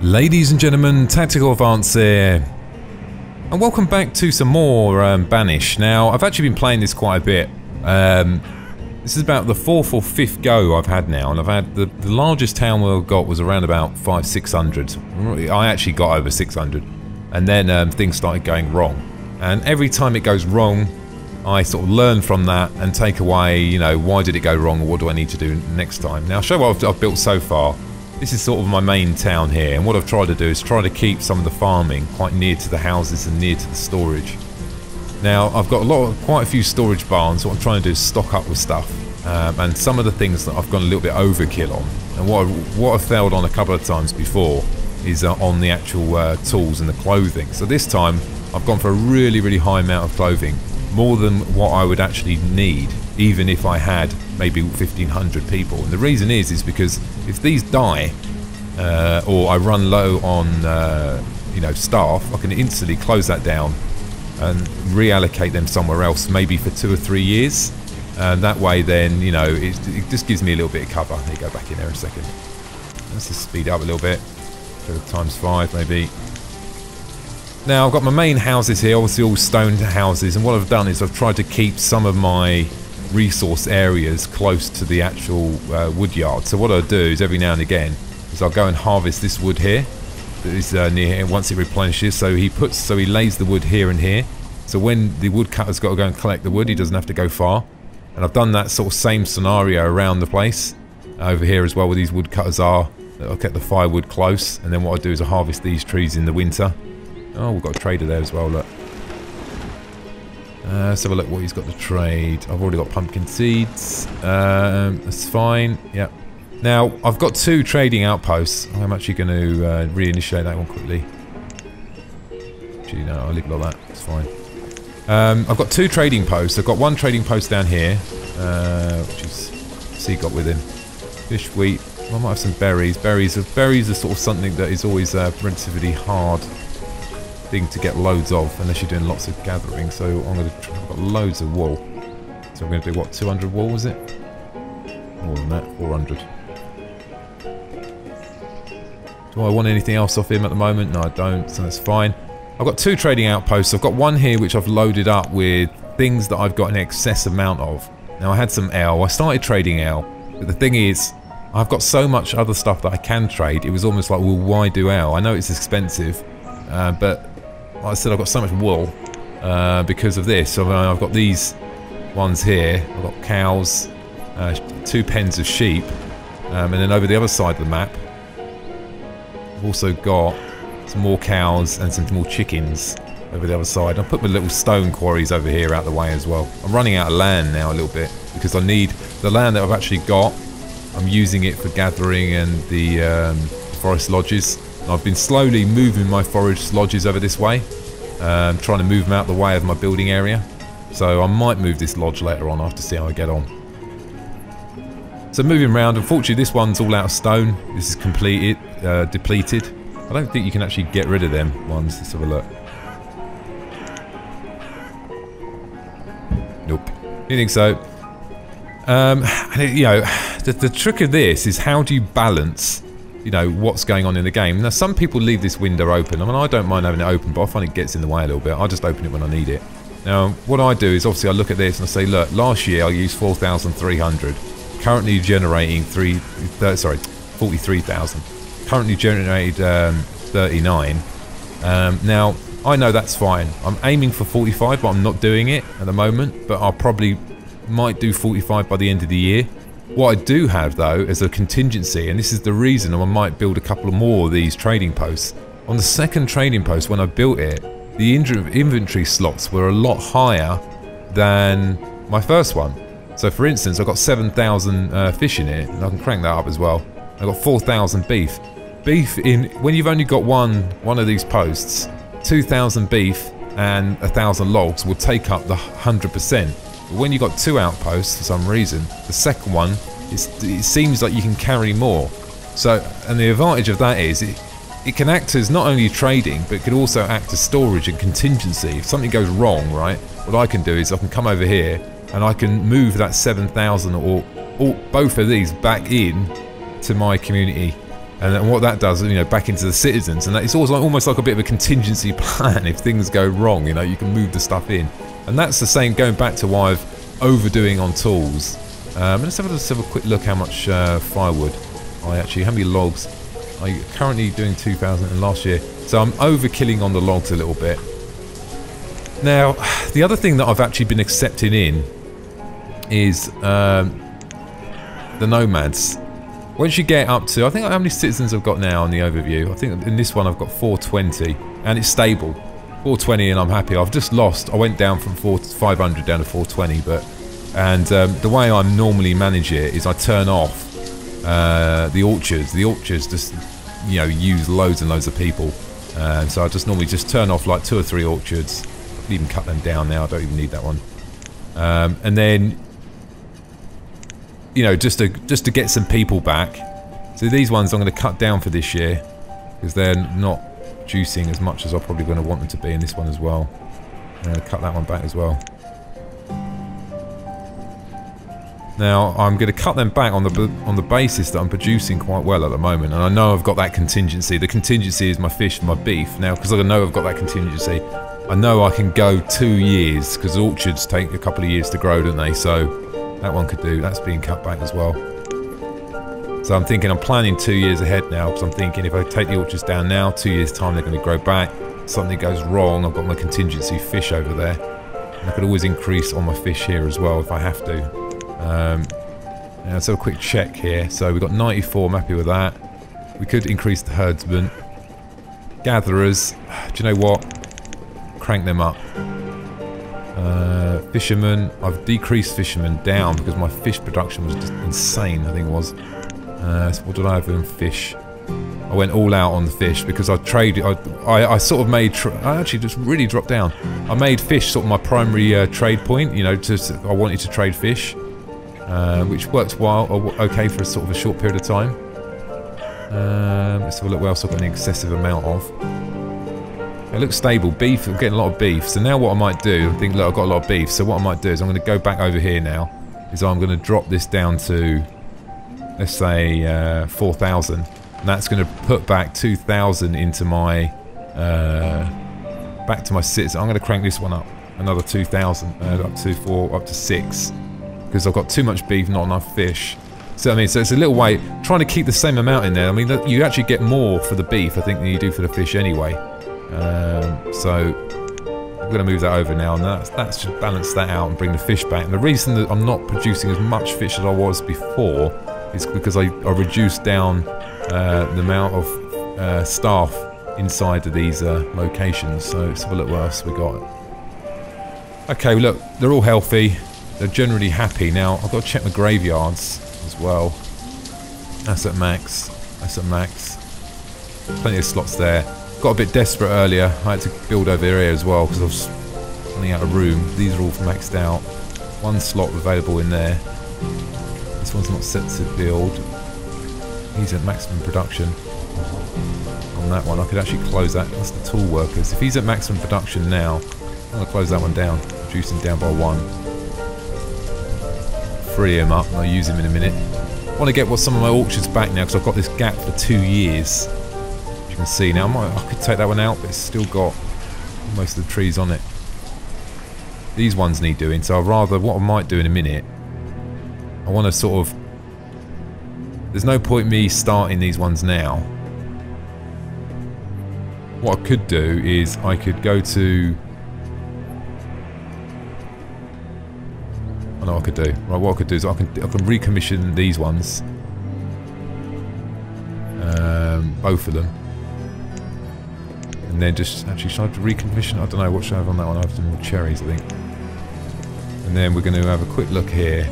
Ladies and gentlemen, Tactical Advance here, and welcome back to some more Banished. Now, I've actually been playing this quite a bit. This is about the 4th or 5th go I've had now, and I've had the largest town I've got was around about 500-600. I actually got over 600, and then things started going wrong. And every time it goes wrong, I sort of learn from that and take away, you know, why did it go wrong, or what do I need to do next time. Now, I'll show what I've built so far. This is sort of my main town here, and what I've tried to do is try to keep some of the farming quite near to the houses and near to the storage. Now, I've got quite a few storage barns. What I'm trying to do is stock up with stuff, and some of the things that I've gone a little bit overkill on. And what I've failed on a couple of times before is on the actual tools and the clothing. So this time, I've gone for a really, really high amount of clothing, more than what I would actually need, even if I had maybe 1,500 people. And the reason is because if these die, or I run low on you know, staff, I can instantly close that down and reallocate them somewhere else, maybe for 2 or 3 years. And that way then, you know, it just gives me a little bit of cover. Let me go back in there a second. Let's just speed up a little bit. Go ×5 maybe. Now, I've got my main houses here, obviously all stone houses, and what I've done is I've tried to keep some of my resource areas close to the actual wood yard. So what I'll do is every now and again is I'll go and harvest this wood here that is near here once it replenishes. So he lays the wood here and here. So when the woodcutter's got to go and collect the wood, he doesn't have to go far. And I've done that sort of same scenario around the place over here as well, where these woodcutters are. I'll get the firewood close, and then what I do is I harvest these trees in the winter. Oh, we've got a trader there as well, look. Let's have a look what he's got to trade. I've already got pumpkin seeds. That's fine, yep. Now, I've got 2 trading outposts. I'm actually going to reinitiate that one quickly. Actually, no, I'll leave it like that. It's fine. I've got 2 trading posts. I've got 1 trading post down here, which is C got with him. Fish, wheat. I might have some berries. Berries are sort of something that is always relatively hard thing to get loads of, unless you're doing lots of gathering. So I've got loads of wool. So I'm going to do what, 200 wool, was it? More than that, 400. Do I want anything else off him at the moment? No, I don't, so that's fine. I've got 2 trading outposts. I've got one here which I've loaded up with things that I've got an excess amount of. Now, I had some ale. I started trading ale, but the thing is, I've got so much other stuff that I can trade. It was almost like, well, why do ale? I know it's expensive, but like I said, I've got so much wool because of this. So I've got these ones here. I've got cows, 2 pens of sheep, and then over the other side of the map, I've also got some more cows and some more chickens over the other side. I'll put my little stone quarries over here out the way as well. I'm running out of land now a little bit because I need the land that I've actually got. I'm using it for gathering and the forest lodges. I've been slowly moving my forest lodges over this way, trying to move them out the way of my building area. So I might move this lodge later on. I'll have to see how I get on. So moving around, unfortunately this one's all out of stone. This is completed, depleted. I don't think you can actually get rid of them ones. Let's have a look. Nope. You think so? You know, the trick of this is how do you balance, you know, what's going on in the game. Now, some people leave this window open. I mean, I don't mind having it open, but I find it gets in the way a little bit. I just open it when I need it. Now, what I do is obviously I look at this and I say, look, last year I used 4,300. Currently generating 43,000. Currently generated 39. Now, I know that's fine. I'm aiming for 45, but I'm not doing it at the moment. But I'll probably might do 45 by the end of the year. What I do have, though, is a contingency, and this is the reason I might build a couple more of these trading posts. On the second trading post, when I built it, the inventory slots were a lot higher than my first one. So, for instance, I've got 7,000 fish in it, and I can crank that up as well. I've got 4,000 beef. Beef, when you've only got one of these posts, 2,000 beef and 1,000 logs will take up the 100%. But when you've got 2 outposts, for some reason, the second one, it seems like you can carry more. So, and the advantage of that is it can act as not only trading, but it can also act as storage and contingency. If something goes wrong, right, what I can do is I can come over here and I can move that 7,000 or both of these back in to my community And then what that does, you know, back into the citizens, and it's almost like a bit of a contingency plan. If things go wrong, you know, you can move the stuff in. And that's the same, going back to why I've overdoing on tools. Let's have a quick look how much firewood how many logs. I'm currently doing 2,000 in last year, so I'm overkilling on the logs a little bit. Now, the other thing that I've actually been accepting in is the nomads. Once you get up to, I think how many citizens I've got now in the overview. I think in this one I've got 420, and it's stable. 420, and I'm happy. I've just lost. I went down from 500 down to 420, and the way I normally manage it is I turn off the orchards. The orchards just, you know, use loads and loads of people, and so I just normally just turn off like 2 or 3 orchards. I can even cut them down now. I don't even need that one, and then, you know, just to get some people back. So these ones I'm going to cut down for this year because they're not producing as much as I'm probably going to want them to be in this one as well. I'm going to cut that one back as well. Now I'm going to cut them back on the basis that I'm producing quite well at the moment, and I know I've got that contingency. The contingency is my fish and my beef. Now, because I know I've got that contingency, I know I can go 2 years, because orchards take a couple of years to grow, don't they? So that one could do. That's being cut back as well. So I'm thinking, I'm planning 2 years ahead now, because I'm thinking if I take the orchards down now, 2 years time they're going to grow back. Something goes wrong, I've got my contingency fish over there. And I could always increase on my fish here as well if I have to. Now let's have a quick check here. So we've got 94, I'm happy with that. We could increase the herdsmen. Gatherers, do you know what? Crank them up. Fishermen, I've decreased fishermen down because my fish production was just insane, I think it was. So what did I have in fish? I went all out on the fish because I traded. I sort of made. I actually just really dropped down. I made fish sort of my primary trade point. You know, I wanted to trade fish, which worked okay for a sort of a short period of time. Let's have a look what else I've got an excessive amount of. It looks stable. Beef, I'm getting a lot of beef. So now what I might do, I think, look, I've got a lot of beef. So what I might do is I'm going to go back over here now. Is I'm going to drop this down to, let's say, 4,000. And that's going to put back 2,000 into my, back to my citizen. I'm going to crank this one up. Another 2,000, up to 6. Because I've got too much beef, not enough fish. So I mean, so it's a little way, trying to keep the same amount in there. I mean, you actually get more for the beef, I think, than you do for the fish anyway. So I'm going to move that over now, and that should balance that out and bring the fish back. And the reason that I'm not producing as much fish as I was before is because I reduced down the amount of staff inside of these locations. So let's have a look what else we got. Okay, look, they're all healthy. They're generally happy. Now I've got to check my graveyards as well. That's at max. That's at max. Plenty of slots there. Got a bit desperate earlier. I had to build over here as well because I was running out of room. These are all maxed out. One slot available in there. This one's not set to build. He's at maximum production. On that one, I could actually close that. That's the tool workers. If he's at maximum production now, I'm going to close that one down. Reduce him down by 1. Free him up, and I'll use him in a minute. I want to get some of my orchards back now because I've got this gap for 2 years. You can see now, I could take that one out, but it's still got most of the trees on it. These ones need doing, so I'd rather, what I might do in a minute, I want to sort of, there's no point me starting these ones now. What I could do is I could go to, I know what I could do. Right, what I could do is I can recommission these ones, both of them. And then just, actually, should I recommission? I don't know, what should I have on that one? I have some more cherries, I think. And then we're going to have a quick look here.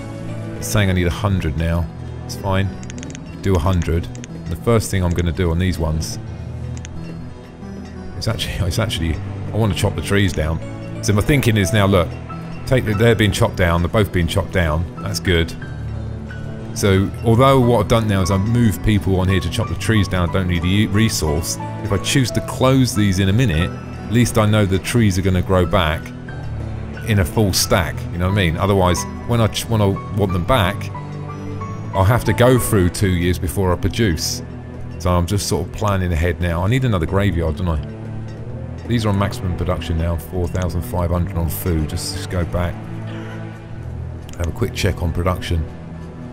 It's saying I need 100 now. It's fine. Do 100. And the first thing I'm going to do on these ones is actually, I want to chop the trees down. So my thinking is now, look, they're being chopped down, they're both being chopped down. That's good. So, although what I've done now is I've moved people on here to chop the trees down, I don't need the resource. If I choose to close these in a minute, at least I know the trees are going to grow back in a full stack, you know what I mean? Otherwise, when I want them back, I'll have to go through 2 years before I produce. So I'm just sort of planning ahead now. I need another graveyard, don't I? These are on maximum production now, 4,500 on food. Just go back, have a quick check on production.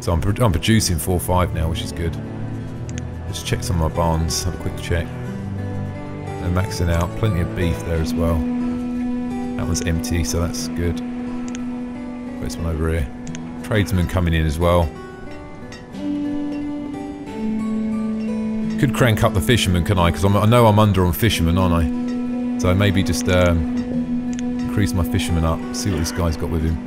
So I'm producing 4.5 now, which is good. Just check some of my barns, have a quick check. They're maxing out, plenty of beef there as well. That one's empty, so that's good. This one over here. Tradesman coming in as well. Could crank up the fishermen, can I? Because I know I'm under on fishermen, aren't I? So maybe just increase my fishermen up, see what this guy's got with him.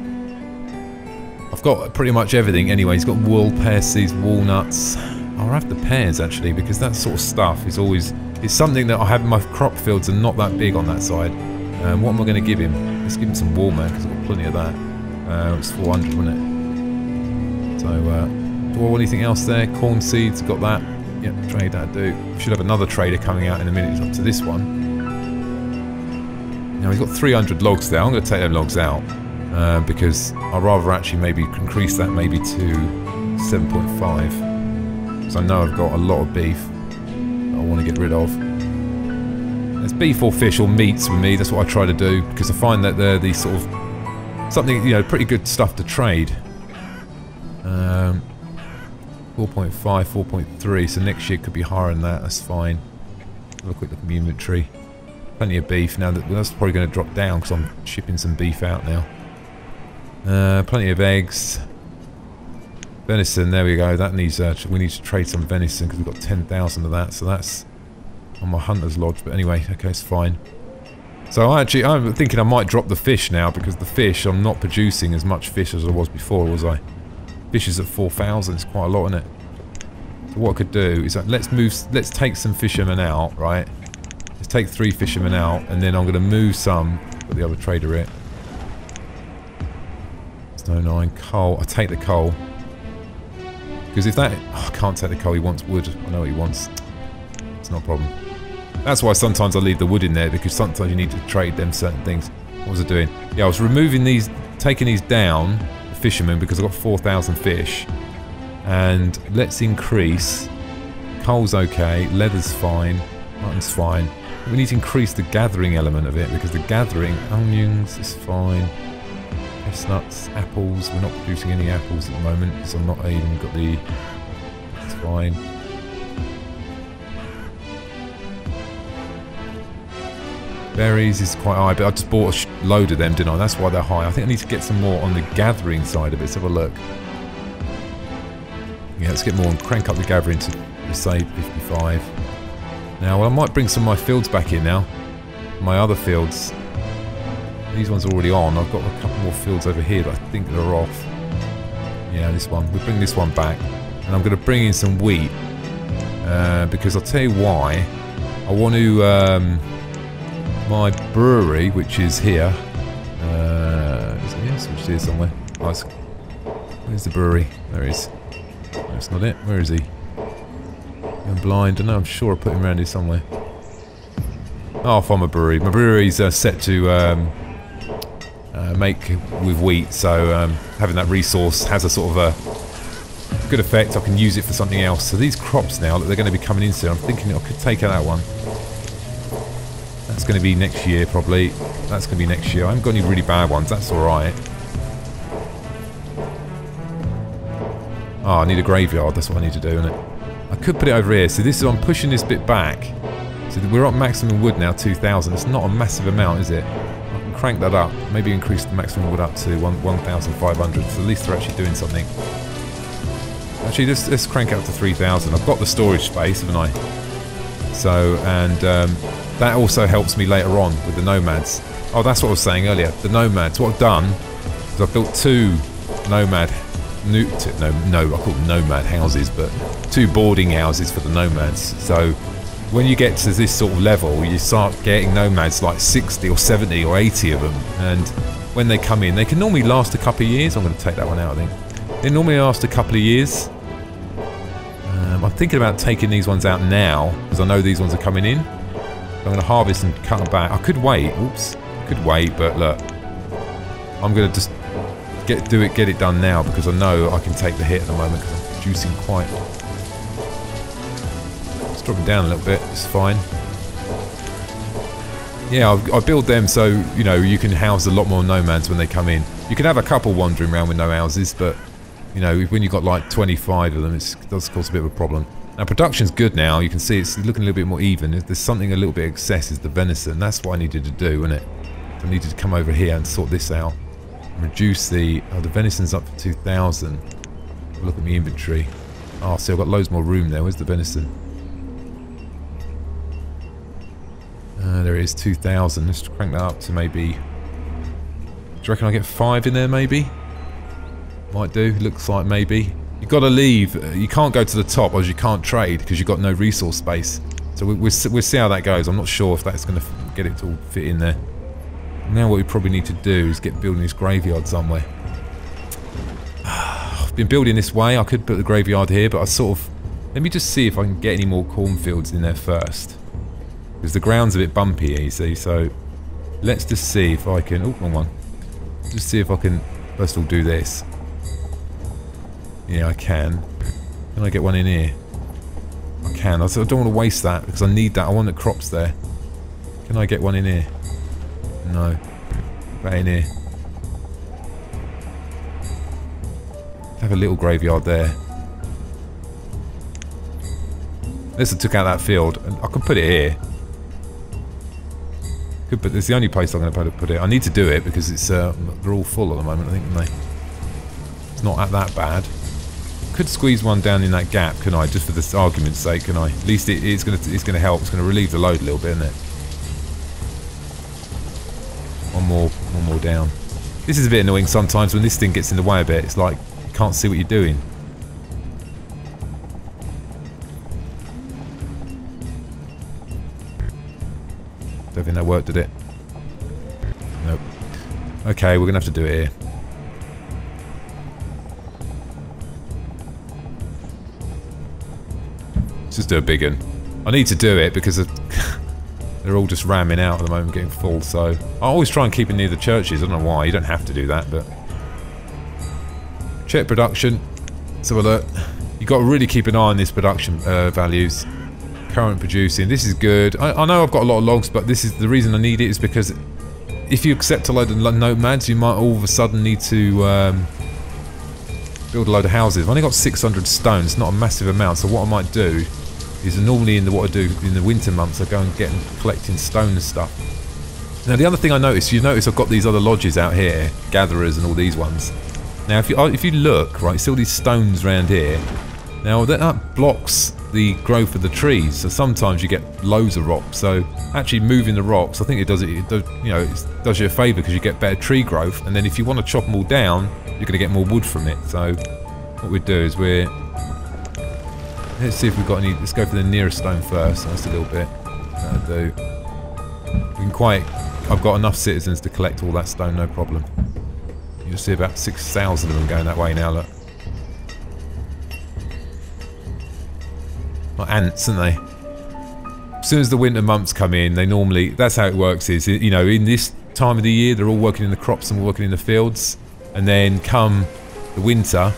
I've got pretty much everything anyway. He's got wool, pear seeds, walnuts. I'll have the pears actually, because that sort of stuff is always... It's something that I have in my crop fields and not that big on that side. What am I going to give him? Let's give him some wool, man, because I've got plenty of that. It's 400, wasn't it? So, do I want anything else there? Corn seeds, got that. Yep, trade that do. Should have another trader coming out in a minute. It's up to this one. Now he's got 300 logs there. I'm going to take them logs out because I'd rather actually maybe increase that maybe to 7.5. Because I know I've got a lot of beef that I want to get rid of. There's beef or fish or meats with me. That's what I try to do because I find that they're these sort of something, you know, pretty good stuff to trade. 4.5, 4.3, so next year could be higher than that, that's fine. Have a quick look at the inventory. Plenty of beef now, that's probably going to drop down because I'm shipping some beef out now. Plenty of eggs. Venison, there we go, that needs, we need to trade some venison because we've got 10,000 of that, so that's on my hunter's lodge, but anyway, okay, it's fine. So I'm thinking I might drop the fish now because the fish, I'm not producing as much fish as I was before, was I? Fish is at 4,000, it's quite a lot, isn't it? So what I could do is let's take some fishermen out, right? Let's take 3 fishermen out, and then I'm going to move some, put the other trader in. Snow 9, coal, I'll take the coal. Because if that, oh, I can't take the coal, he wants wood, I know what he wants. It's not a problem. That's why sometimes I leave the wood in there, because sometimes you need to trade them certain things. What was I doing? Yeah, I was removing these, taking these down, fishermen, because I've got 4,000 fish. And let's increase. Coal's okay, leather's fine, mutton's fine. We need to increase the gathering element of it because the gathering, onions is fine. Chestnuts, apples, we're not producing any apples at the moment because I'm not even got the... It's fine. Berries is quite high, but I just bought a load of them, didn't I? That's why they're high. I think I need to get some more on the gathering side of it. Let's have a look. Yeah, let's get more and crank up the gathering to, say, 55. Now, well, I might bring some of my fields back in now. My other fields. These ones are already on. I've got a couple more fields over here that I think that are off. Yeah, this one. We'll bring this one back. And I'm going to bring in some wheat. Because I'll tell you why. I want to... my brewery, which is here. Is it here? So it's here somewhere. Oh, where's the brewery? There he is. That's not it. Where is he? I'm blind. I know. I'm sure I put him around here somewhere. Oh, I'll find my brewery. My brewery's set to make with wheat, so having that resource has a sort of a good effect. I can use it for something else. So these crops now that they're going to be coming in soon, I'm thinking I could take out that one. That's going to be next year, probably. That's going to be next year. I haven't got any really bad ones. That's alright. Oh, I need a graveyard. That's what I need to do, isn't it? I could put it over here. So this is, I'm pushing this bit back. So we're at maximum wood now, 2,000. It's not a massive amount, is it? I can crank that up. Maybe increase the maximum wood up to 1,500. So at least they're actually doing something. Actually, let's crank it up to 3,000. I've got the storage space, haven't I? So, and... that also helps me later on with the nomads. Oh, that's what I was saying earlier. The nomads. What I've done is I've built 2 nomad... I call them nomad houses, but 2 boarding houses for the nomads. So when you get to this sort of level, you start getting nomads like 60 or 70 or 80 of them. And when they come in, they can normally last a couple of years. I'm going to take that one out, I think. They normally last a couple of years. I'm thinking about taking these ones out now, because I know these ones are coming in. I'm going to harvest and cut them back. I could wait. Oops. I could wait, but look. I'm going to just get it done now because I know I can take the hit at the moment because I'm producing quite Let's drop them down a little bit. It's fine. Yeah, I build them so, you know, you can house a lot more nomads when they come in. You can have a couple wandering around with no houses, but, you know, when you've got like 25 of them, it does cause a bit of a problem. Now, production's good now. You can see it's looking a little bit more even. There's something a little bit excess is the venison. That's what I needed to do, wasn't it? I needed to come over here and sort this out. Reduce the... Oh, the venison's up for 2,000. Look at my inventory. Oh, see, I've got loads more room there. Where's the venison? There it is, 2,000. Let's crank that up to maybe... Do you reckon I get 5 in there, maybe? Might do. Looks like maybe. You've got to leave. You can't go to the top, or you can't trade, because you've got no resource space. So we'll see how that goes. I'm not sure if that's going to get it to all fit in there. Now what we probably need to do is get building this graveyard somewhere. I've been building this way. I could put the graveyard here, but I sort of... Let me just see if I can get any more cornfields in there first. Because the ground's a bit bumpy here, you see, so... Let's just see if I can... Oh, wrong one. Just see if I can, first of all, do this. Yeah, I can. Can I get one in here? I can. I don't want to waste that, because I need that. I want the crops there. Can I get one in here? No. Right in here. Have a little graveyard there. Unless I took out that field, and I could put it here. But it's the only place I'm going to be able to put it. I need to do it because it's they're all full at the moment, I think, aren't they? It's not that bad. Could squeeze one down in that gap, can I? Just for this argument's sake, can I? At least it's going to help. It's going to relieve the load a little bit, isn't it? One more down. This is a bit annoying sometimes when this thing gets in the way a bit. It's like you can't see what you're doing. Don't think that worked, did it? Nope. Okay, we're going to have to do it here. Let's just do a big one. I need to do it because they're all just ramming out at the moment, getting full, so... I always try and keep it near the churches. I don't know why. You don't have to do that, but... Check production. Let's have a look. You've got to really keep an eye on these production values. Current producing. This is good. I know I've got a lot of logs, but this is the reason I need it is because if you accept a load of nomads, you might all of a sudden need to build a load of houses. I've only got 600 stone. It's not a massive amount, so what I might do is normally what I do in the winter months, I go and get and collecting stone and stuff. Now the other thing I noticed, you notice I've got these other lodges out here, gatherers and all these ones. Now if you look, right, see all these stones around here. Now that blocks the growth of the trees, so sometimes you get loads of rocks. So actually moving the rocks, I think it does you a favour because you get better tree growth. And then if you want to chop them all down, you're going to get more wood from it. So what we do is let's see if we've got any. Let's go for the nearest stone first. That's a little bit. That'll do. We can I've got enough citizens to collect all that stone, no problem. You'll see about 6,000 of them going that way now. Look. Like ants, aren't they? As soon as the winter months come in, they normally... That's how it works is, you know, in this time of the year, they're all working in the crops and working in the fields. And then come the winter,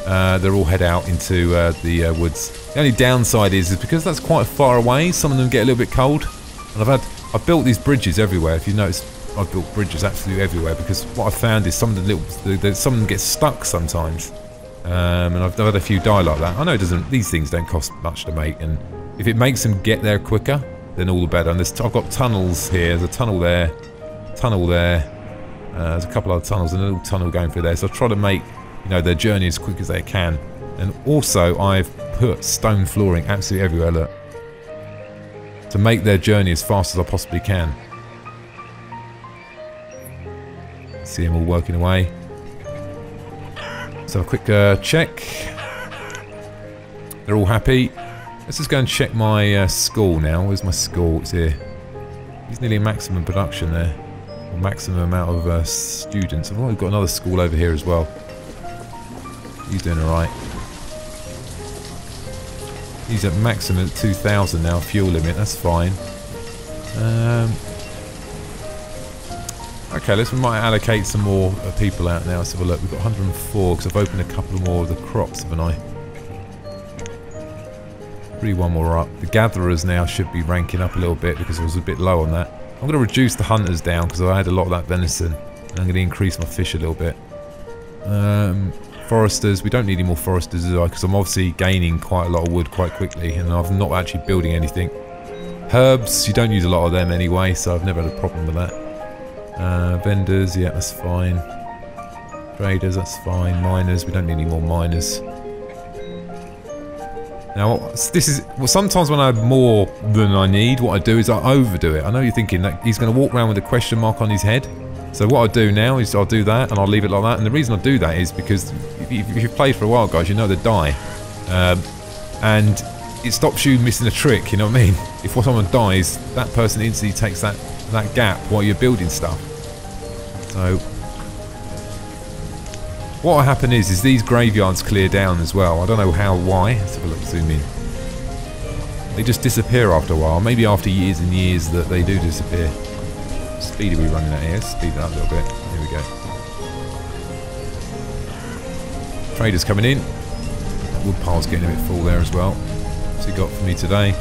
they'll all head out into the woods. The only downside is because that's quite far away, some of them get a little bit cold. And I've built these bridges everywhere. If you notice, I've built bridges absolutely everywhere because what I've found is some of them get stuck sometimes. And I've had a few die like that. I know these things don't cost much to make, and if it makes them get there quicker, then all the better. And I've got tunnels here. There's a tunnel there, there's a couple other tunnels, and a little tunnel going through there. So I try to make, you know, their journey as quick as they can. And also, I've put stone flooring absolutely everywhere. Look, to make their journey as fast as I possibly can. See them all working away. So a quick check. They're all happy. Let's just go and check my school now. Where's my school? It's here. It's nearly maximum production there. Or maximum amount of students. I've already got another school over here as well. He's doing alright. He's at maximum 2,000 now, fuel limit. That's fine. Okay, we might allocate some more people out now. Let's have a look. We've got 104 because I've opened a couple more of the crops, haven't I? Three, one more up. The gatherers now should be ranking up a little bit because I was a bit low on that. I'm going to reduce the hunters down because I had a lot of that venison. And I'm going to increase my fish a little bit. Foresters, we don't need any more foresters, do I? Because I'm obviously gaining quite a lot of wood quite quickly and I'm not actually building anything. Herbs, you don't use a lot of them anyway, so I've never had a problem with that. Vendors, yeah, that's fine. Traders, that's fine. Miners, we don't need any more miners. Now, this is... Well, sometimes when I have more than I need, what I do is I overdo it. I know you're thinking that he's going to walk around with a question mark on his head. So what I do now is I'll do that and I'll leave it like that. And the reason I do that is because if you've played for a while, guys, you know they die. And it stops you missing a trick, you know what I mean? If someone dies, that person instantly takes that gap while you're building stuff. So what will happen is these graveyards clear down as well. I don't know how, why. Let's have a look, zoom in. They just disappear after a while. Maybe after years and years that they do disappear. Speed are we running at here? Speed that up a little bit. Here we go. Traders coming in. That wood pile's getting a bit full there as well. What's he got for me today?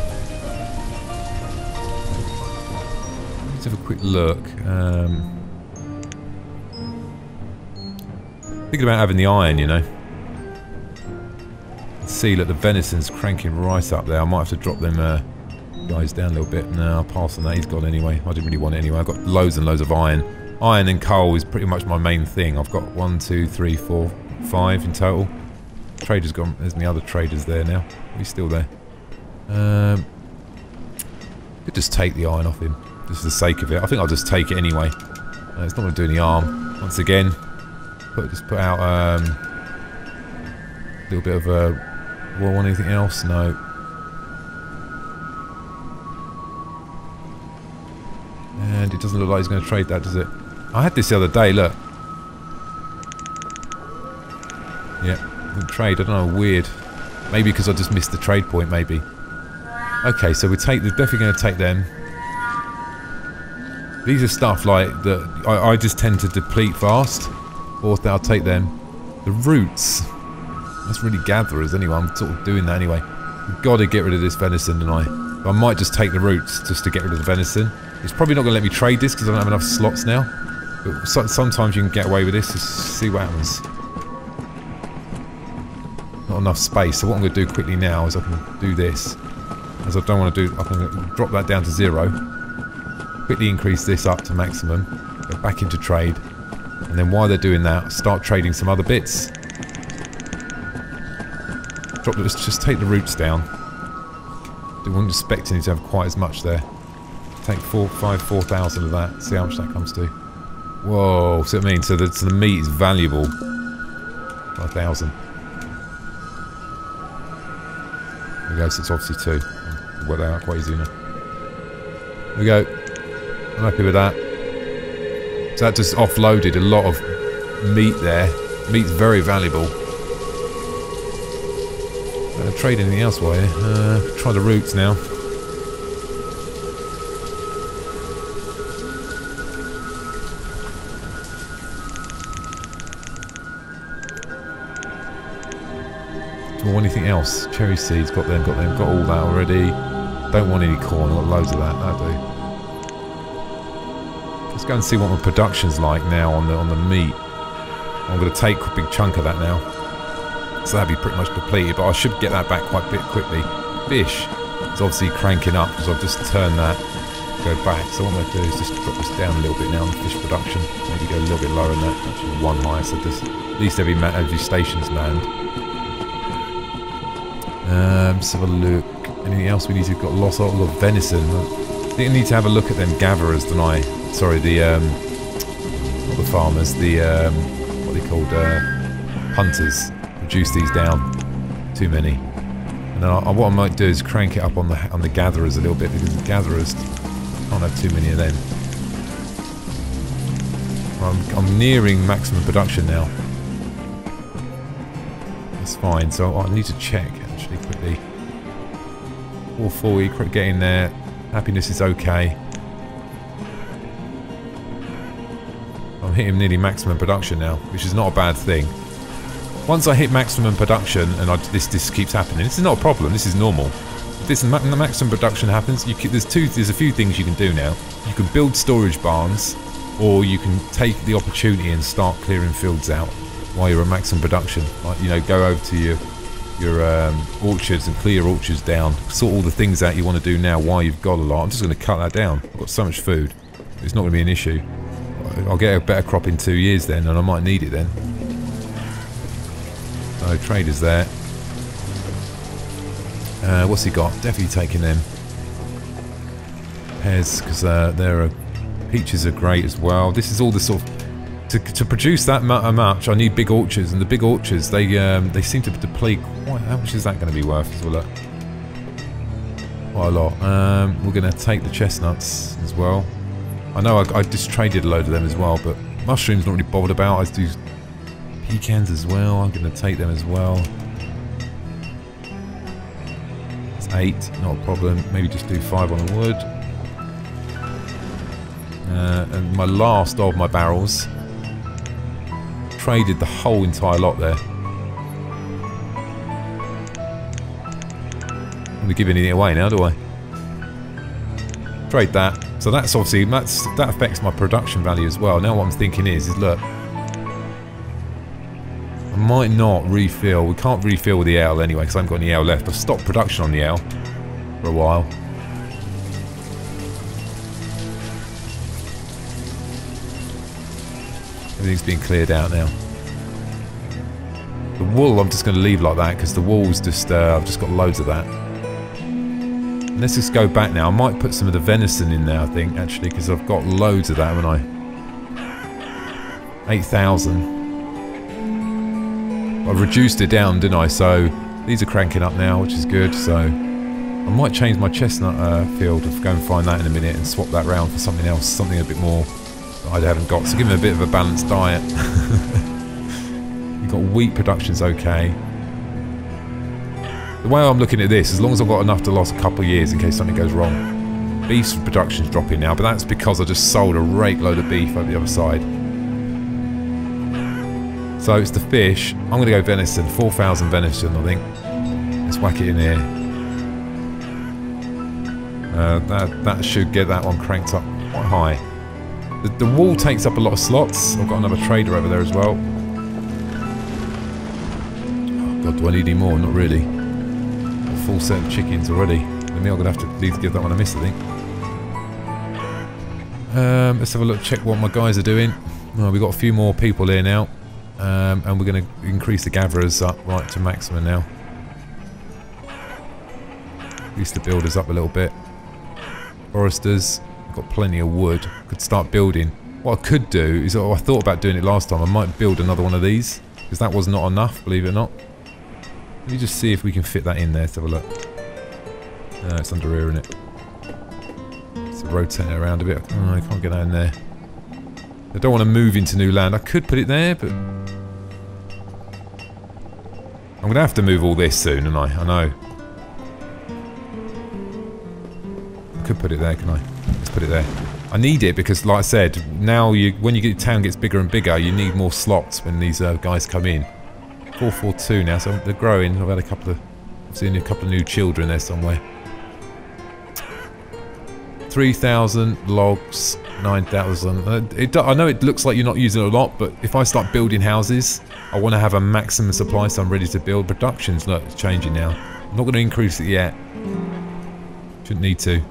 Let's have a quick look. Thinking about having the iron, you know. Let's see, look, the venison's cranking right up there. I might have to drop them guys down a little bit. No, I'll pass on that. He's gone anyway. I didn't really want it anyway. I've got loads and loads of iron. Iron and coal is pretty much my main thing. I've got 1, 2, 3, 4, 5 in total. Trader's gone. There's the other traders there now. He's still there. Could just take the iron off him, just for the sake of it. I think I'll just take it anyway. It's not going to do any harm. Once again, just put out a little bit of a... Do I want anything else? No. And it doesn't look like he's going to trade that, does it? I had this the other day, look. Yeah, didn't trade. I don't know, weird. Maybe because I just missed the trade point, maybe. Okay, so we're definitely going to take them. These are stuff like that I just tend to deplete fast. Or I'll take them. The roots. That's really gatherers anyway. I'm sort of doing that anyway. We've got to get rid of this venison tonight. I might just take the roots just to get rid of the venison. It's probably not going to let me trade this because I don't have enough slots now. But sometimes you can get away with this. Just see what happens. Not enough space. So what I'm going to do quickly now is I can do this. As I don't want to do... I can drop that down to 0. Quickly increase this up to maximum. Go back into trade. And then while they're doing that, start trading some other bits. Let's just take the roots down. I wasn't expecting it to have quite as much there. Take 4,000 of that. See how much that comes to. Whoa, see what I mean? So the meat is valuable. 5,000. There we go, so it's obviously 2. Work that out quite easy enough. There we go. I'm happy with that. So that just offloaded a lot of meat there. Meat's very valuable. Trade anything else while here. Try the roots now. Do I want anything else? Cherry seeds, got them, got all that already. Don't want any corn, I've got loads of that, that'll do. Let's go and see what my production's like now on the meat. I'm going to take a big chunk of that now. So that'd be pretty much depleted, but I should get that back quite a bit quickly. Fish is obviously cranking up because I've just turned that, go back. So what I'm going to do is just drop this down a little bit now on the fish production. Maybe go a little bit lower than that, actually 1 higher, so just at least every station's manned. Let's have a look. Anything else we need to have got lots of? We've got venison. I think I need to have a look at them gatherers tonight. Sorry, not the farmers, what are they called? Hunters. Reduce these down. Too many. And then what I might do is crank it up on the gatherers a little bit because the gatherers can't have too many of them. I'm nearing maximum production now. That's fine. So I need to check actually quickly. 440, getting there. Happiness is okay. I'm hitting nearly maximum production now, which is not a bad thing. Once I hit maximum production and this keeps happening, this is not a problem, this is normal. this the maximum production happens, there's a few things you can do now. You can build storage barns, or you can take the opportunity and start clearing fields out while you're at maximum production. Like, you know, go over to your orchards and clear orchards down. Sort all the things out you want to do now while you've got a lot. I'm just going to cut that down. I've got so much food. It's not going to be an issue. I'll get a better crop in 2 years then, and I might need it then. So traders there. What's he got? Definitely taking them. Pears, because peaches are great as well. This is all the sort of... To produce that much, I need big orchards, and the big orchards, they seem to deplete quite... How much is that going to be worth as well? Quite a lot. We're going to take the chestnuts as well. I know I just traded a load of them as well, but mushrooms not really bothered about. I do pecans as well. I'm going to take them as well. It's 8, not a problem. Maybe just do 5 on the wood. And my last of my barrels. Traded the whole entire lot there. I'm going to give anything away now, do I? Trade that. So that's obviously, that affects my production value as well. Now what I'm thinking is look, I might not refill. We can't refill with the ale anyway because I haven't got any ale left. I've stopped production on the ale for a while. Everything's being cleared out now. The wool I'm just going to leave like that because the wool's just, I've just got loads of that. And let's just go back now. I might put some of the venison in there, I think, actually, because I've got loads of that, haven't I? 8,000. I've reduced it down, didn't I? So these are cranking up now, which is good. So I might change my chestnut field. I'll go and find that in a minute and swap that round for something else, something a bit more that I haven't got. So give them a bit of a balanced diet. You've got wheat production's okay. The way I'm looking at this, as long as I've got enough to last a couple of years in case something goes wrong. Beef production's dropping now, but that's because I just sold a rake load of beef over the other side. So it's the fish. I'm going to go venison. 4,000 venison, I think. Let's whack it in here. That should get that one cranked up quite high. The wool takes up a lot of slots. I've got another trader over there as well. Oh God, do I need any more? Not really. A full set of chickens already. I mean, I'm going to have to at least give that one a miss, I think. Let's have a look, check what my guys are doing. Oh, we've got a few more people here now. And we're going to increase the gatherers up right to maximum now. Increase the builders up a little bit. Foresters, got plenty of wood. Could start building. What I could do is, I thought about doing it last time. I might build another one of these because that was not enough, believe it or not. Let me just see if we can fit that in there. Let's have a look. No, it's under here, isn't it? Let's rotate it around a bit. Oh, I can't get that in there. I don't want to move into new land. I could put it there, but I'm going to have to move all this soon, and I know. I could put it there, can I? Let's put it there. I need it because, like I said, now when your town gets bigger and bigger, you need more slots when these guys come in. 442 now, so they're growing. I've seen a couple of new children there somewhere. 3,000 logs, 9,000. I know it looks like you're not using it a lot, but if I start building houses, I want to have a maximum supply, so I'm ready to build. Production's it's changing now. I'm not going to increase it yet. Shouldn't need to.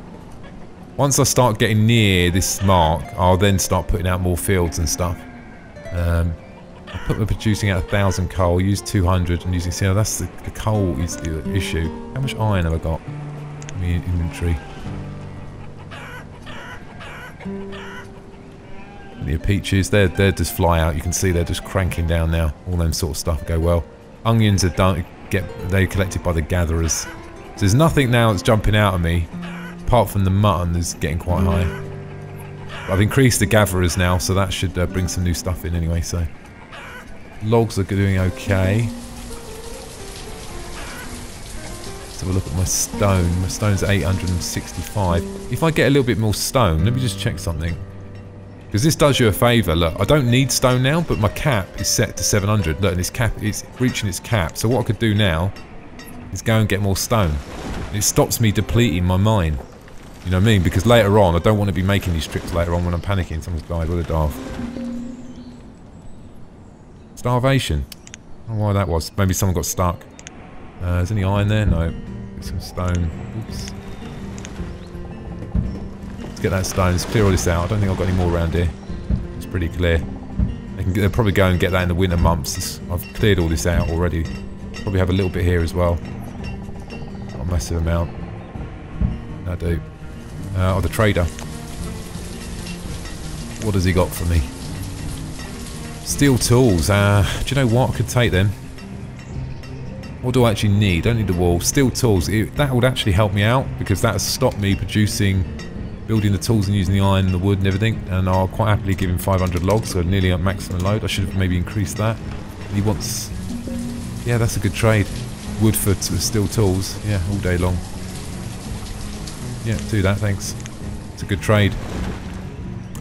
Once I start getting near this mark, I'll then start putting out more fields and stuff. I'll put me producing out 1,000 coal, use 200, and using... See, that's the coal is the issue. How much iron have I got in my inventory? The peaches, they're just fly out. You can see they're just cranking down now. All them sort of stuff go well. Onions are done. They're collected by the gatherers. So there's nothing now that's jumping out at me, apart from the mutton that's getting quite high. But I've increased the gatherers now, so that should bring some new stuff in anyway. So logs are doing okay. Let's have a look at my stone. My stone's at 865. If I get a little bit more stone, let me just check something. Because this does you a favour. Look, I don't need stone now, but my cap is set to 700. Look, and its cap is reaching its cap. So what I could do now is go and get more stone. It stops me depleting my mine. You know what I mean? Because later on, I don't want to be making these trips later on when I'm panicking. Someone's died. What a daft. Starvation. I don't know why that was. Maybe someone got stuck. Is any iron there? No. Get some stone. Oops. Let's get that stone. Let's clear all this out. I don't think I've got any more around here. It's pretty clear. They'll probably go and get that in the winter months. I've cleared all this out already. Probably have a little bit here as well. Not a massive amount. I do. Oh, the trader. What has he got for me? Steel tools. Do you know what? I could take them. What do I actually need? I don't need the wall. Steel tools. That would actually help me out because that has stopped me producing, building the tools and using the iron and the wood and everything. And I'll quite happily give him 500 logs, so nearly at maximum load. I should have maybe increased that. He wants... Yeah, that's a good trade. Wood for steel tools. Yeah, all day long. Yeah, do that, thanks. It's a good trade.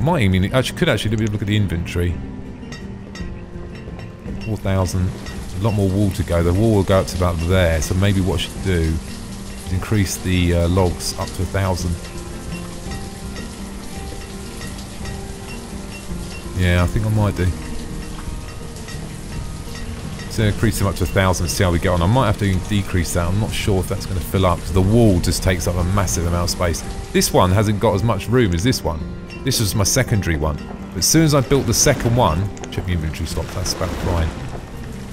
Might even... could actually look at the inventory. 4,000. A lot more wall to go. The wall will go up to about there, so maybe what I should do is increase the logs up to 1,000. Yeah, I think I might do. So increase them up to 1,000 and see how we get on. I might have to decrease that. I'm not sure if that's going to fill up because the wall just takes up a massive amount of space. This one hasn't got as much room as this one. This was my secondary one. But as soon as I built the second one, check the inventory slots, that's about fine.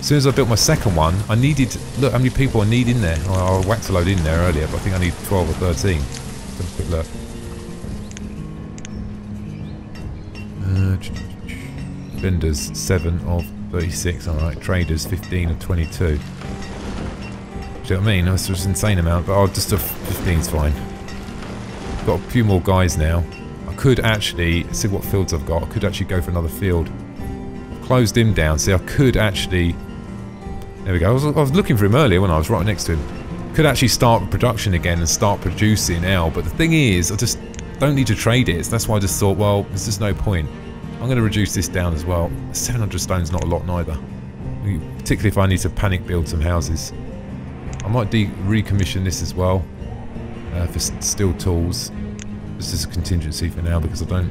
As soon as I built my second one, I needed, look how many people I need in there. I whacked a load in there earlier, but I think I need 12 or 13. Let's have a quick look. Vendors, 7 of 36, alright. Traders, 15 of 22. Do you know what I mean? That's just an insane amount, but I'll just have 15's fine. Got a few more guys now. I could actually, see what fields I've got, I could actually go for another field. Closed him down, see I could actually... There we go, I was looking for him earlier when I was right next to him. Could actually start production again and start producing now, but the thing is, I just don't need to trade it, so that's why I just thought, well, there's just no point. I'm going to reduce this down as well. 700 stone's not a lot neither. Particularly if I need to panic build some houses. I might recommission this as well. For steel tools. This is a contingency for now because I don't...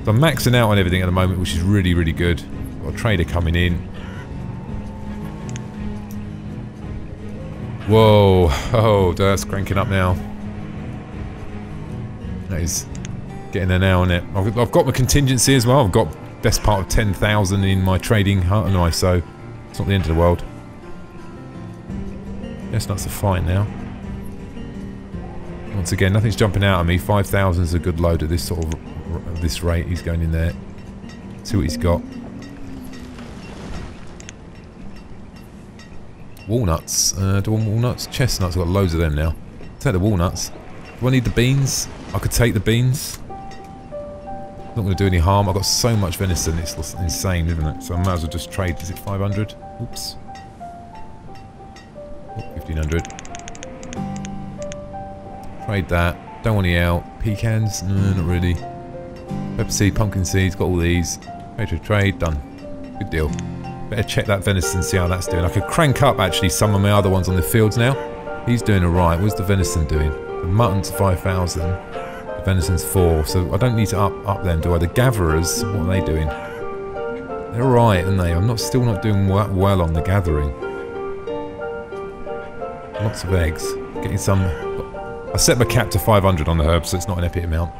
So I'm maxing out on everything at the moment, which is really, really good. Got a trader coming in. Whoa. Oh, that's cranking up now. That is... getting there now, isn't it? I've got my contingency as well. I've got best part of 10,000 in my trading hut and so it's not the end of the world. Chestnuts are fine now. Once again, nothing's jumping out at me. 5,000 is a good load at this sort of this rate. He's going in there. See what he's got. Walnuts. Do I want walnuts? Chestnuts. I've got loads of them now. Take the walnuts. Do I need the beans? I could take the beans. Not going to do any harm. I've got so much venison, it's insane, isn't it? So I might as well just trade. Is it 500? Oops. 1,500. Trade that. Don't want any out. Pecans? No, not really. Pepper seed, pumpkin seeds, got all these. Trade, done. Good deal. Better check that venison, see how that's doing. I could crank up actually some of my other ones on the fields now. He's doing alright. What's the venison doing? The mutton's 5,000. Venison's 4, so I don't need to up them, do I? The gatherers, what are they doing? They're alright, aren't they? I'm still not doing well on the gathering. Lots of eggs. Getting some... I set my cap to 500 on the herbs, so it's not an epic amount.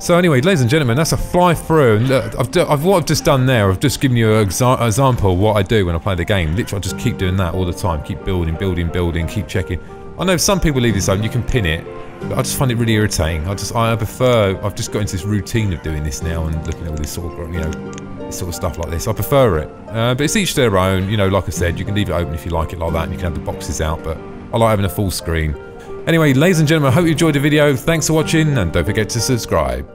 So anyway, ladies and gentlemen, that's a fly through. And look, what I've just done there, I've just given you an example of what I do when I play the game. Literally, I just keep doing that all the time. Keep building, keep checking. I know some people leave this open, you can pin it. But I just find it really irritating. I've just got into this routine of doing this now and looking at all this sort of, this sort of stuff like this. I prefer it. But it's each their own, like I said, you can leave it open if you like it like that and you can have the boxes out, but I like having a full screen. Anyway, ladies and gentlemen, I hope you enjoyed the video. Thanks for watching and don't forget to subscribe.